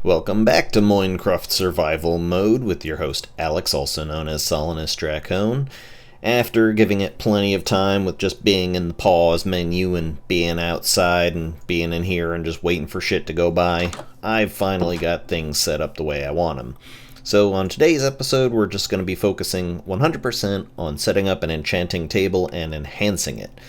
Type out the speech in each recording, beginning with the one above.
Welcome back to Moincruft Survival Mode with your host Alex, also known as Solinus Dracone. After giving it plenty of time with just being in the pause menu and being outside and being in here and just waiting for shit to go by, I've finally got things set up the way I want them. So on today's episode, we're just going to be focusing 100% on setting up an enchanting table and enhancing it.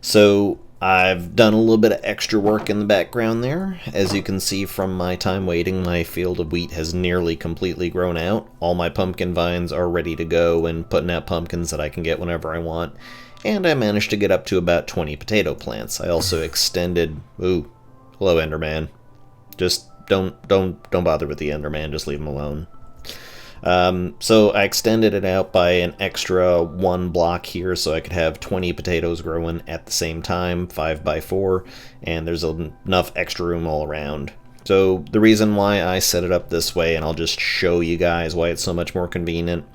So I've done a little bit of extra work in the background there. As you can see from my time waiting, my field of wheat has nearly completely grown out. All my pumpkin vines are ready to go and putting out pumpkins that I can get whenever I want. And I managed to get up to about 20 potato plants. I also extended... Ooh, hello Enderman. Just don't bother with the Enderman, just leave him alone. So I extended it out by an extra 1 block here so I could have 20 potatoes growing at the same time, 5 by 4, and there's enough extra room all around. So the reason why I set it up this way, and I'll just show you guys why it's so much more convenient.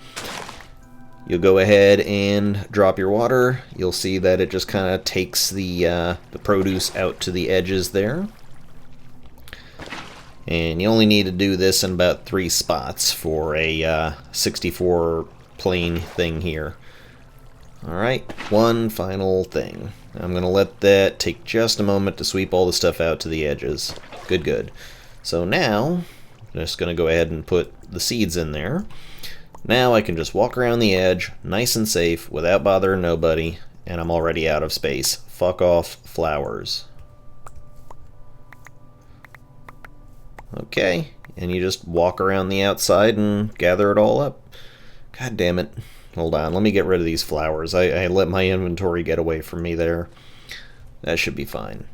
You'll go ahead and drop your water. You'll see that it just kind of takes the produce out to the edges there. And you only need to do this in about 3 spots for a 64 plane thing here. Alright, one final thing. I'm going to let that take just a moment to sweep all the stuff out to the edges. Good. So now, I'm just going to go ahead and put the seeds in there. Now I can just walk around the edge, nice and safe, without bothering nobody, and I'm already out of space. Fuck off, flowers. Okay, and you just walk around the outside and gather it all up. God damn it. Hold on, let me get rid of these flowers. I let my inventory get away from me there. That should be fine.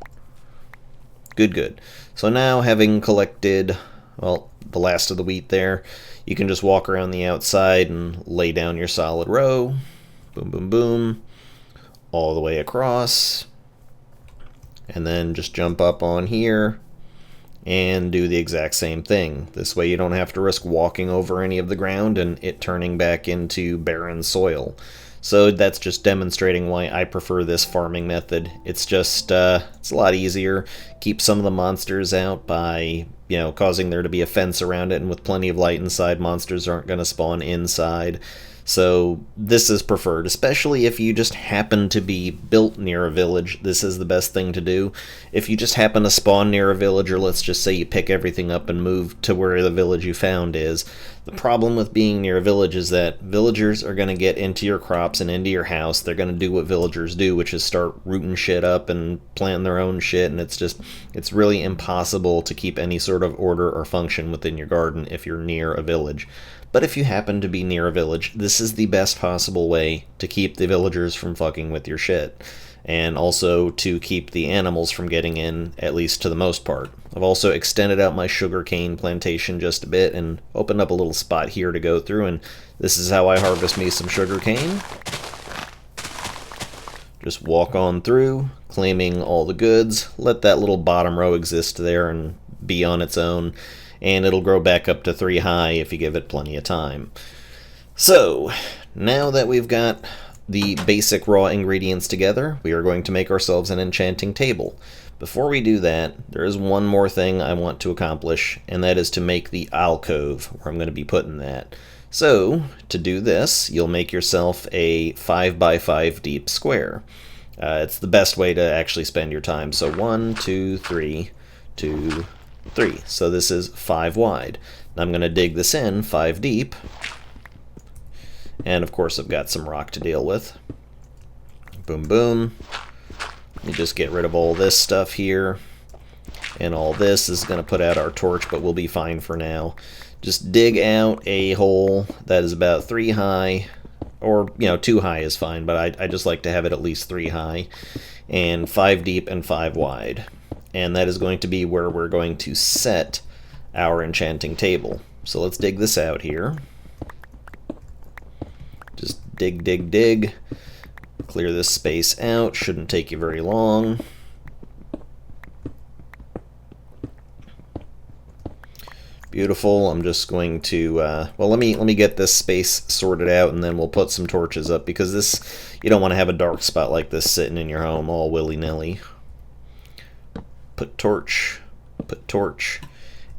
Good. So now, having collected, well, the last of the wheat there, you can just walk around the outside and lay down your solid row. Boom, all the way across. And then just jump up on here and do the exact same thing. This way you don't have to risk walking over any of the ground and it turning back into barren soil. So that's just demonstrating why I prefer this farming method. It's just, it's a lot easier. Keep some of the monsters out by, causing there to be a fence around it, and with plenty of light inside, monsters aren't going to spawn inside. So this is preferred, especially if you just happen to be built near a village. This is the best thing to do. If you just happen to spawn near a village, or let's just say you pick everything up and move to where the village you found is, the problem with being near a village is that villagers are going to get into your crops and into your house. They're going to do what villagers do, which is start rooting shit up and planting their own shit, and it's really impossible to keep any sort of order or function within your garden if you're near a village. But if you happen to be near a village, this is the best possible way to keep the villagers from fucking with your shit. And also to keep the animals from getting in, at least to the most part. I've also extended out my sugarcane plantation just a bit and opened up a little spot here to go through, and this is how I harvest me some sugarcane. Just walk on through, claiming all the goods, let that little bottom row exist there and be on its own, and it'll grow back up to 3 high if you give it plenty of time. So, now that we've got the basic raw ingredients together, we are going to make ourselves an enchanting table. Before we do that, there is one more thing I want to accomplish, and that is to make the alcove where I'm going to be putting that. So, to do this, you'll make yourself a 5 by 5 deep square. It's the best way to actually spend your time. So 1, 2, 3, 2, 3. So this is 5 wide. Now I'm going to dig this in 5 deep. And of course I've got some rock to deal with. Boom. Let me just get rid of all this stuff here. And all this is going to put out our torch, but we'll be fine for now. Just dig out a hole that is about 3 high. Or, 2 high is fine, but I just like to have it at least 3 high. And 5 deep and 5 wide. And that is going to be where we're going to set our enchanting table. So let's dig this out here. Just dig. Clear this space out. Shouldn't take you very long. Beautiful. I'm just going to, well, let me get this space sorted out, and then we'll put some torches up, because you don't want to have a dark spot like this sitting in your home all willy-nilly. Put torch,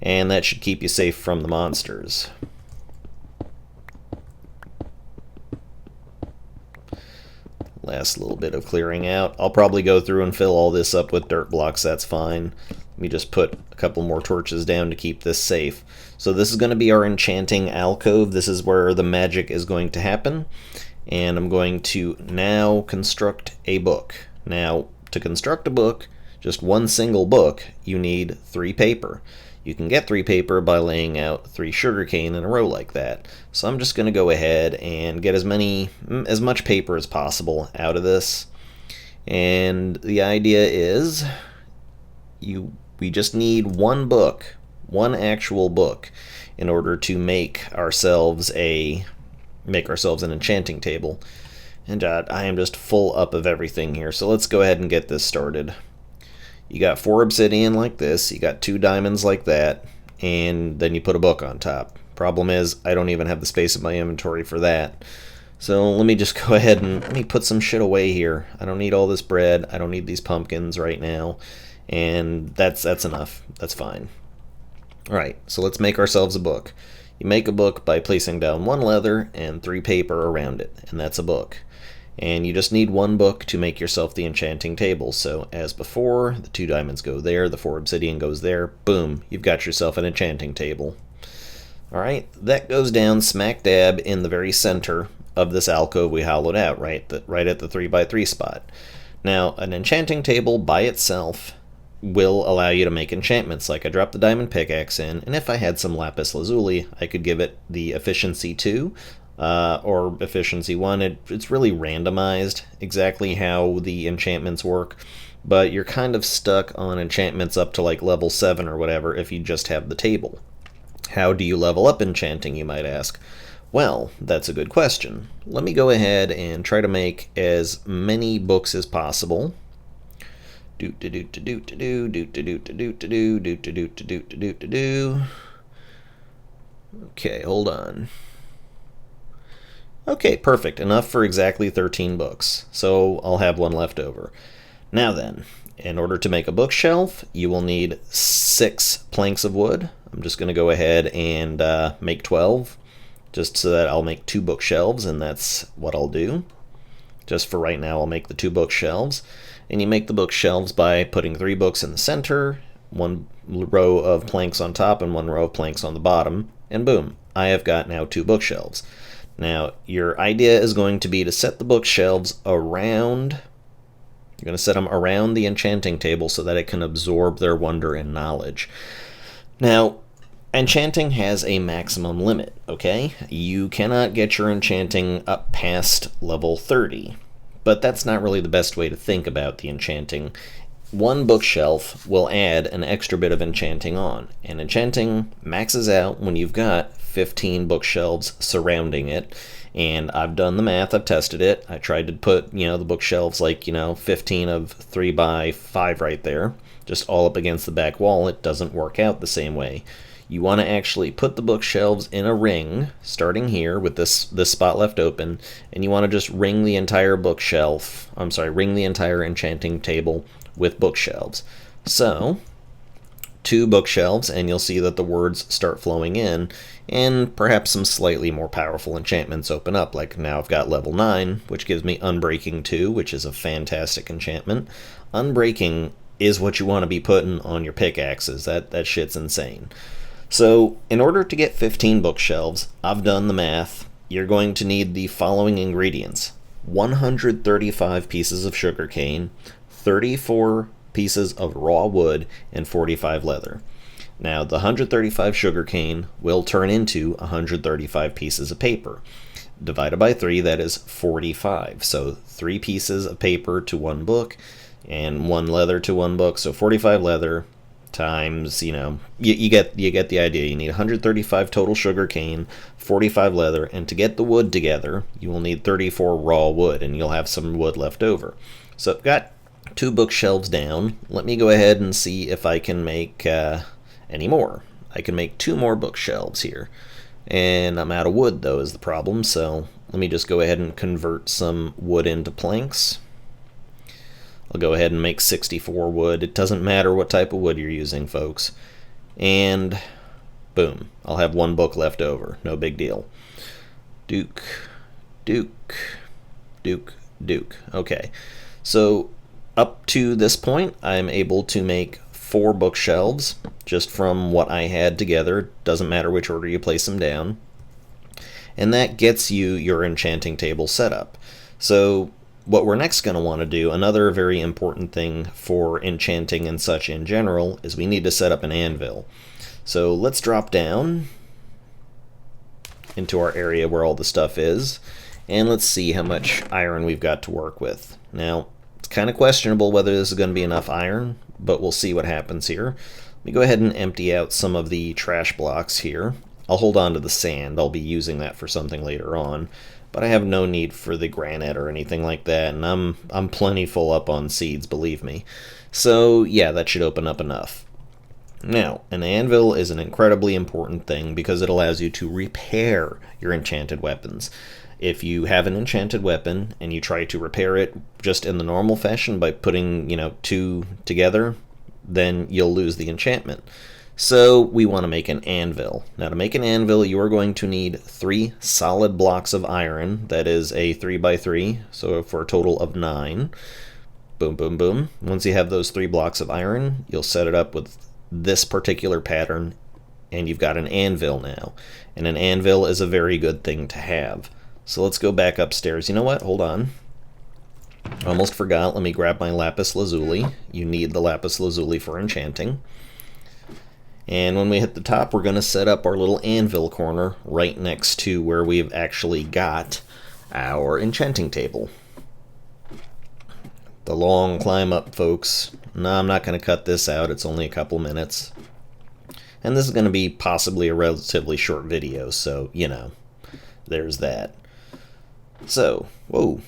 and that should keep you safe from the monsters. Last little bit of clearing out. I'll probably go through and fill all this up with dirt blocks, that's fine. Let me just put a couple more torches down to keep this safe. So this is going to be our enchanting alcove. This is where the magic is going to happen. And I'm going to now construct a book. Now, to construct a book, just one single book, you need 3 paper. You can get 3 paper by laying out 3 sugarcane in a row like that. So I'm just going to go ahead and get as much paper as possible out of this. And the idea is we just need one book, one actual book, in order to make ourselves an enchanting table. And I am just full up of everything here, so let's go ahead and get this started. You got 4 obsidian like this, you got 2 diamonds like that, and then you put a book on top. Problem is, I don't even have the space in my inventory for that. So let me just go ahead and let me put some shit away here. I don't need all this bread, I don't need these pumpkins right now, and that's enough. That's fine. Alright, so let's make ourselves a book. You make a book by placing down 1 leather and 3 paper around it, and that's a book. And you just need 1 book to make yourself the enchanting table. So as before, the 2 diamonds go there, the 4 obsidian goes there, boom, you've got yourself an enchanting table. Alright, that goes down smack dab in the very center of this alcove we hollowed out, right at the 3x3 spot. Now, an enchanting table by itself will allow you to make enchantments. Like I dropped the diamond pickaxe in, and if I had some lapis lazuli, I could give it the efficiency 2, or efficiency 1. It's really randomized exactly how the enchantments work, but you're kind of stuck on enchantments up to like level 7 or whatever if you just have the table. How do you level up enchanting, you might ask? Well, that's a good question. Let me go ahead and try to make as many books as possible. Okay, hold on. Okay, perfect. Enough for exactly 13 books. So I'll have 1 left over. Now then, in order to make a bookshelf, you will need 6 planks of wood. I'm just going to go ahead and make 12, just so that I'll make 2 bookshelves, and that's what I'll do. Just for right now, I'll make the 2 bookshelves. And you make the bookshelves by putting 3 books in the center, 1 row of planks on top, and 1 row of planks on the bottom, and boom, I have got now 2 bookshelves. Now, your idea is going to be to set the bookshelves around, you're going to set them around the enchanting table so that it can absorb their wonder and knowledge. Now, enchanting has a maximum limit, okay? You cannot get your enchanting up past level 30, but that's not really the best way to think about the enchanting. 1 bookshelf will add an extra bit of enchanting on, and enchanting maxes out when you've got 15 bookshelves surrounding it. And I've done the math, I've tested it. I tried to put, the bookshelves like, 15 of 3x5 right there, just all up against the back wall. It doesn't work out the same way. You want to actually put the bookshelves in a ring, starting here with this spot left open, and you want to just ring the entire ring the entire enchanting table with bookshelves. So, 2 bookshelves, and you'll see that the words start flowing in, and perhaps some slightly more powerful enchantments open up, like now I've got level 9, which gives me Unbreaking 2, which is a fantastic enchantment. Unbreaking is what you want to be putting on your pickaxes. That shit's insane. So, in order to get 15 bookshelves, I've done the math. You're going to need the following ingredients: 135 pieces of sugarcane, 34 pieces of raw wood, and 45 leather. Now, the 135 sugarcane will turn into 135 pieces of paper. Divided by 3, that is 45. So 3 pieces of paper to 1 book, and 1 leather to 1 book. So 45 leather times, you get the idea. You need 135 total sugarcane, 45 leather, and to get the wood together, you will need 34 raw wood, and you'll have some wood left over. So I've got 2 bookshelves down. Let me go ahead and see if I can make any more. I can make 2 more bookshelves here. And I'm out of wood, though, is the problem, so let me just go ahead and convert some wood into planks. I'll go ahead and make 64 wood. It doesn't matter what type of wood you're using, folks. And boom, I'll have one book left over. No big deal. Duke, Duke, Duke, Duke. Okay, so up to this point, I'm able to make 4 bookshelves just from what I had together. Doesn't matter which order you place them down. And that gets you your enchanting table set up. So what we're next going to want to do, another very important thing for enchanting and such in general, is we need to set up an anvil. So let's drop down into our area where all the stuff is, and let's see how much iron we've got to work with. Now, it's kind of questionable whether this is going to be enough iron, but we'll see what happens here. Let me go ahead and empty out some of the trash blocks here. I'll hold on to the sand. I'll be using that for something later on, but I have no need for the granite or anything like that, and I'm plenty full up on seeds, believe me. So yeah, that should open up enough. Now, an anvil is an incredibly important thing because it allows you to repair your enchanted weapons. If you have an enchanted weapon and you try to repair it just in the normal fashion by putting, 2 together, then you'll lose the enchantment. So we want to make an anvil. Now to make an anvil, you are going to need 3 solid blocks of iron. That is a 3x3, so for a total of 9. Boom, boom, boom. Once you have those 3 blocks of iron, you'll set it up with this particular pattern, and you've got an anvil now. And an anvil is a very good thing to have. So let's go back upstairs. You know what? Hold on. Almost forgot. Let me grab my lapis lazuli. You need the lapis lazuli for enchanting. And when we hit the top, we're going to set up our little anvil corner right next to where we've actually got our enchanting table. The long climb up, folks. No, I'm not going to cut this out. It's only a couple minutes. And this is going to be possibly a relatively short video, so, there's that. So, whoa,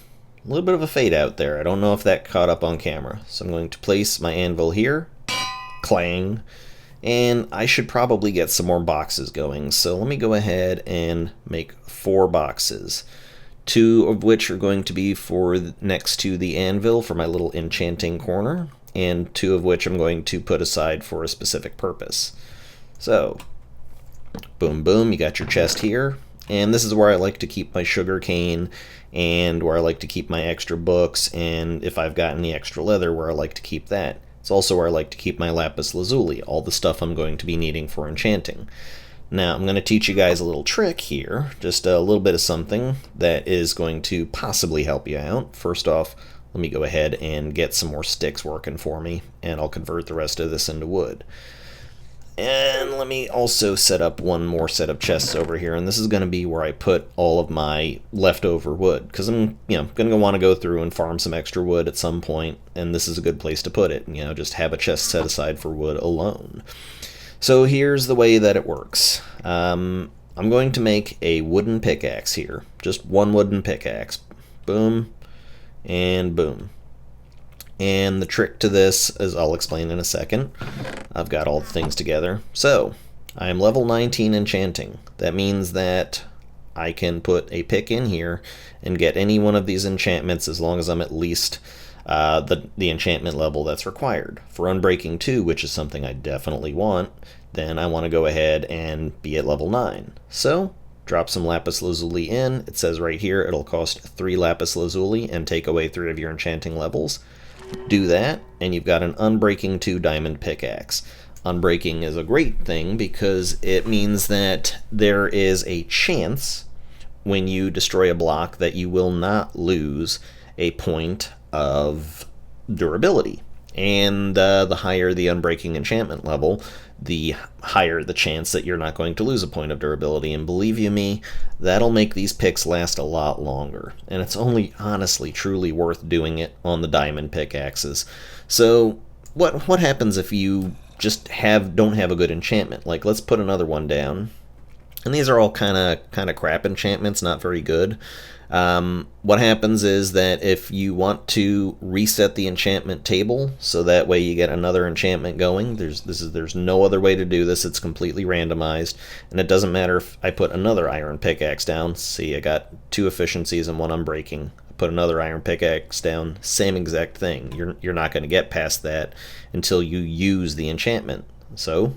a little bit of a fade out there. I don't know if that caught up on camera. So I'm going to place my anvil here. Clang. And I should probably get some more boxes going. So let me go ahead and make 4 boxes. 2 of which are going to be for next to the anvil for my little enchanting corner, and 2 of which I'm going to put aside for a specific purpose. So, boom, boom, you got your chest here. And this is where I like to keep my sugar cane, and where I like to keep my extra books, and if I've got any extra leather, where I like to keep that. It's also where I like to keep my lapis lazuli, all the stuff I'm going to be needing for enchanting. Now, I'm going to teach you guys a little trick here, just a little bit of something that is going to possibly help you out. First off, let me go ahead and get some more sticks working for me, and I'll convert the rest of this into wood. And let me also set up one more set of chests over here, and this is going to be where I put all of my leftover wood, because I'm going to want to go through and farm some extra wood at some point, and this is a good place to put it. Just have a chest set aside for wood alone. So here's the way that it works. I'm going to make a wooden pickaxe here, just one wooden pickaxe. Boom, and boom. And the trick to this, as I'll explain in a second, I've got all the things together. So, I am level 19 enchanting. That means that I can put a pick in here and get any one of these enchantments as long as I'm at least the enchantment level that's required. For Unbreaking 2, which is something I definitely want, then I want to go ahead and be at level 9. So, drop some lapis lazuli in. It says right here it'll cost 3 lapis lazuli and take away 3 of your enchanting levels. Do that, and you've got an Unbreaking 2 diamond pickaxe. Unbreaking is a great thing because it means that there is a chance when you destroy a block that you will not lose a point of durability. And the higher the Unbreaking enchantment level, the higher the chance that you're not going to lose a point of durability. And believe you me, that'll make these picks last a lot longer. And it's only honestly, truly worth doing it on the diamond pickaxes. So what happens if you just don't have a good enchantment? Like, let's put another one down. And these are all kind of crap enchantments, not very good. What happens is that if you want to reset the enchantment table, so that way you get another enchantment going, there's no other way to do this. It's completely randomized, and it doesn't matter if I put another iron pickaxe down. See, I got 2 efficiencies and 1 Unbreaking. I put another iron pickaxe down, same exact thing. You're not going to get past that until you use the enchantment. So,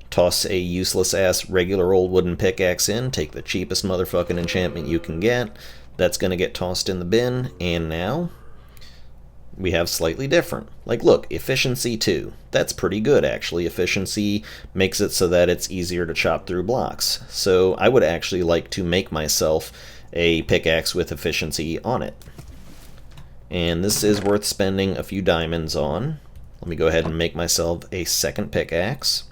toss a useless-ass regular old wooden pickaxe in, take the cheapest motherfucking enchantment you can get. That's going to get tossed in the bin, and now we have slightly different. Like, look, efficiency 2. That's pretty good, actually. Efficiency makes it so that it's easier to chop through blocks. So I would actually like to make myself a pickaxe with efficiency on it. And this is worth spending a few diamonds on. Let me go ahead and make myself a second pickaxe.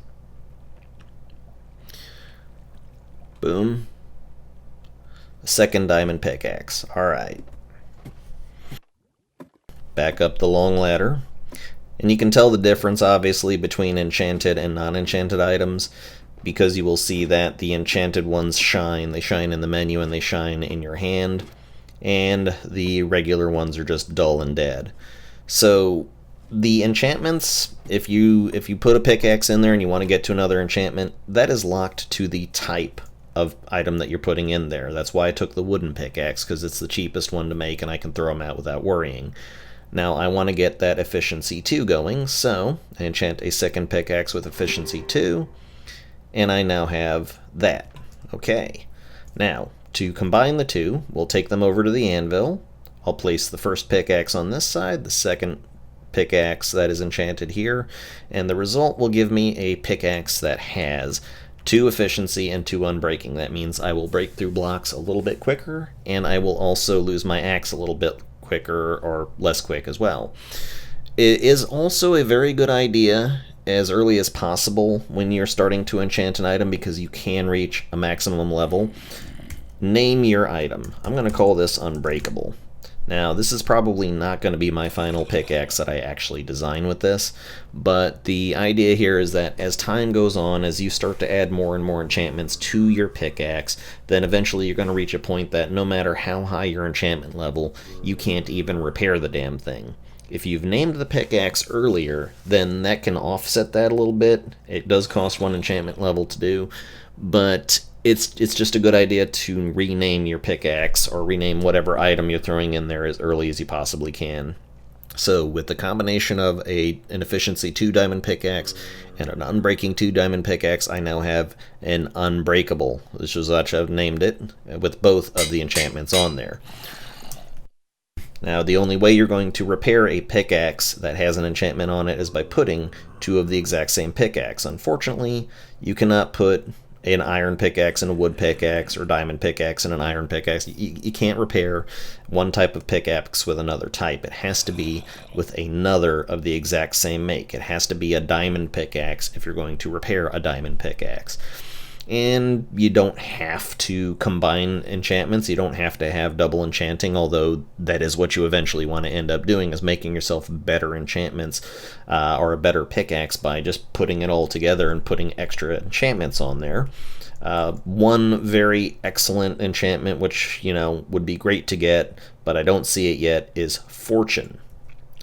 Boom. A second diamond pickaxe. Alright. Back up the long ladder. And you can tell the difference, obviously, between enchanted and non-enchanted items, because you will see that the enchanted ones shine. They shine in the menu and they shine in your hand, and the regular ones are just dull and dead. So the enchantments, if you put a pickaxe in there and you want to get to another enchantment, that is locked to the type of item that you're putting in there. That's why I took the wooden pickaxe, because it's the cheapest one to make and I can throw them out without worrying. Now I want to get that efficiency 2 going, so I enchant a second pickaxe with efficiency 2, and I now have that. Okay, now to combine the two, we'll take them over to the anvil. I'll place the first pickaxe on this side, the second pickaxe that is enchanted here, and the result will give me a pickaxe that has 2 efficiency and 2 unbreaking. That means I will break through blocks a little bit quicker, and I will also lose my axe a little bit quicker or less quick as well. It is also a very good idea as early as possible when you're starting to enchant an item, because you can reach a maximum level. Name your item. I'm going to call this Unbreakable. Now, this is probably not going to be my final pickaxe that I actually design with this, but the idea here is that as time goes on, as you start to add more and more enchantments to your pickaxe, then eventually you're going to reach a point that no matter how high your enchantment level, you can't even repair the damn thing. If you've named the pickaxe earlier, then that can offset that a little bit. It does cost 1 enchantment level to do, but it's just a good idea to rename your pickaxe or rename whatever item you're throwing in there as early as you possibly can. So with the combination of an efficiency 2 diamond pickaxe and an unbreaking 2 diamond pickaxe, I now have an Unbreakable, which is what I've named it, with both of the enchantments on there. Now, the only way you're going to repair a pickaxe that has an enchantment on it is by putting 2 of the exact same pickaxe. Unfortunately, you cannot put an iron pickaxe and a wood pickaxe, or diamond pickaxe and an iron pickaxe. You can't repair one type of pickaxe with another type. It has to be with another of the exact same make. It has to be a diamond pickaxe if you're going to repair a diamond pickaxe. And you don't have to combine enchantments. You don't have to have double enchanting, although that is what you eventually want to end up doing, is making yourself better enchantments or a better pickaxe by just putting it all together and putting extra enchantments on there. One very excellent enchantment, which, you know, would be great to get, but I don't see it yet, is Fortune.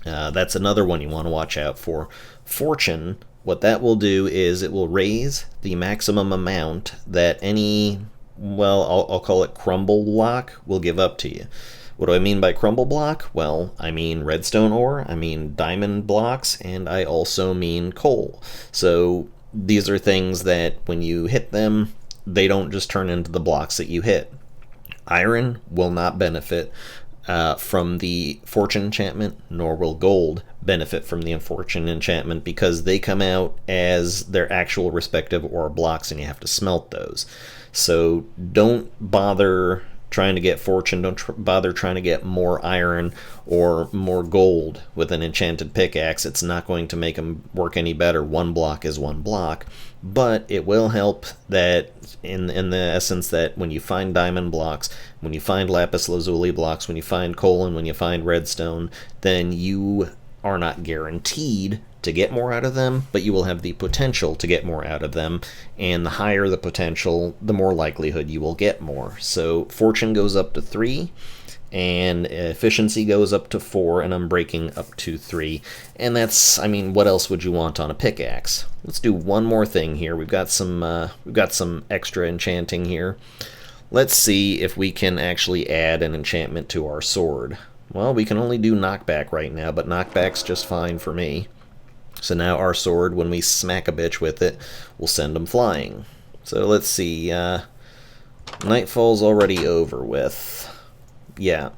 That's another one you want to watch out for. Fortune, what that will do is it will raise the maximum amount that any, well, I'll call it crumble block, will give up to you. What do I mean by crumble block? Well, I mean redstone ore, I mean diamond blocks, and I also mean coal. So these are things that when you hit them, they don't just turn into the blocks that you hit. Iron will not benefit from the Fortune enchantment, nor will gold benefit from the Fortune enchantment, because they come out as their actual respective ore blocks and you have to smelt those. So don't bother trying to get Fortune, don't bother trying to get more iron or more gold with an enchanted pickaxe. It's not going to make them work any better. One block is one block, but it will help that in the essence that when you find diamond blocks, when you find lapis lazuli blocks, when you find coal, and when you find redstone, then you are not guaranteed to get more out of them, but you will have the potential to get more out of them, and the higher the potential, the more likelihood you will get more. So Fortune goes up to 3, and efficiency goes up to 4, and unbreaking up to 3. And that's, I mean, what else would you want on a pickaxe? Let's do one more thing here. We've got some extra enchanting here. Let's see if we can actually add an enchantment to our sword. Well, we can only do knockback right now, but knockback's just fine for me. So now our sword, when we smack a bitch with it, will send them flying. So let's see, Nightfall's already over with. Yeah.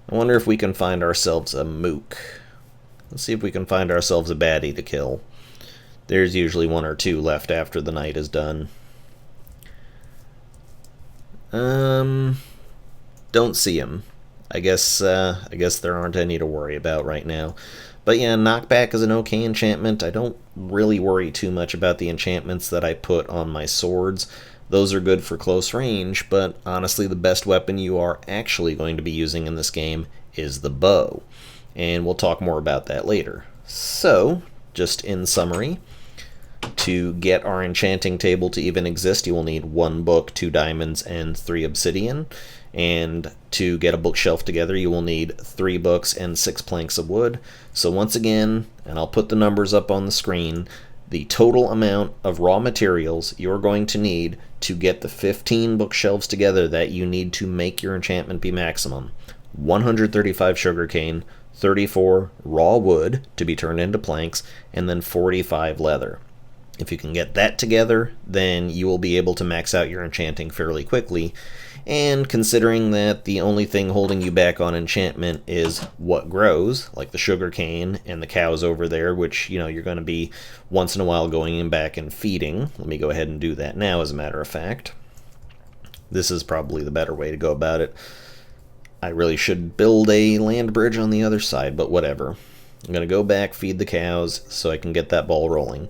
I wonder if we can find ourselves a mook. Let's see if we can find ourselves a baddie to kill. There's usually one or two left after the night is done. Don't see him. I guess there aren't any to worry about right now. But yeah, knockback is an okay enchantment. I don't really worry too much about the enchantments that I put on my swords. Those are good for close range, but honestly the best weapon you are actually going to be using in this game is the bow. And we'll talk more about that later. So, just in summary, to get our enchanting table to even exist, you will need 1 book, 2 diamonds, and 3 obsidian. And to get a bookshelf together, you will need 3 books and 6 planks of wood. So once again, and I'll put the numbers up on the screen, the total amount of raw materials you're going to need to get the 15 bookshelves together that you need to make your enchantment be maximum: 135 sugarcane, 34 raw wood to be turned into planks, and then 45 leather. If you can get that together, then you will be able to max out your enchanting fairly quickly. And considering that the only thing holding you back on enchantment is what grows, like the sugar cane and the cows over there, which, you know, you're going to be once in a while going in back and feeding. Let me go ahead and do that now, as a matter of fact. This is probably the better way to go about it. I really should build a land bridge on the other side, but whatever. I'm going to go back, feed the cows, so I can get that ball rolling.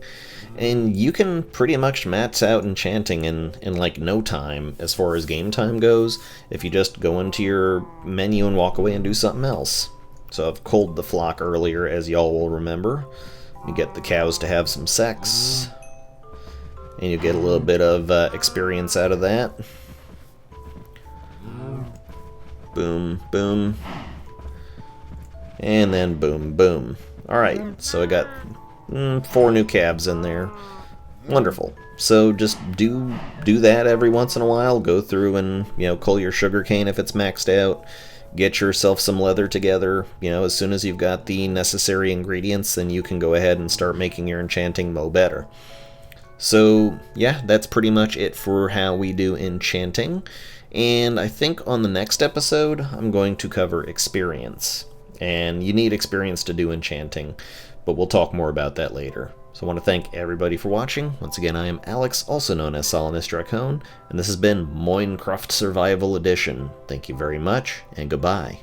And you can pretty much max out enchanting in like no time as far as game time goes, if you just go into your menu and walk away and do something else. So I've culled the flock earlier, as y'all will remember. You get the cows to have some sex, and you get a little bit of experience out of that. Boom, boom. And then boom, boom. Alright, so I got 4 new calves in there. Wonderful. So just do that every once in a while. Go through and, you know, cull your sugarcane if it's maxed out. Get yourself some leather together. You know, as soon as you've got the necessary ingredients, then you can go ahead and start making your enchanting mo better. So yeah, that's pretty much it for how we do enchanting. And I think on the next episode, I'm going to cover experience. And you need experience to do enchanting, but we'll talk more about that later. So I want to thank everybody for watching. Once again, I am Alex, also known as Solanus Dracone, and this has been Moincruft Survival Edition. Thank you very much, and goodbye.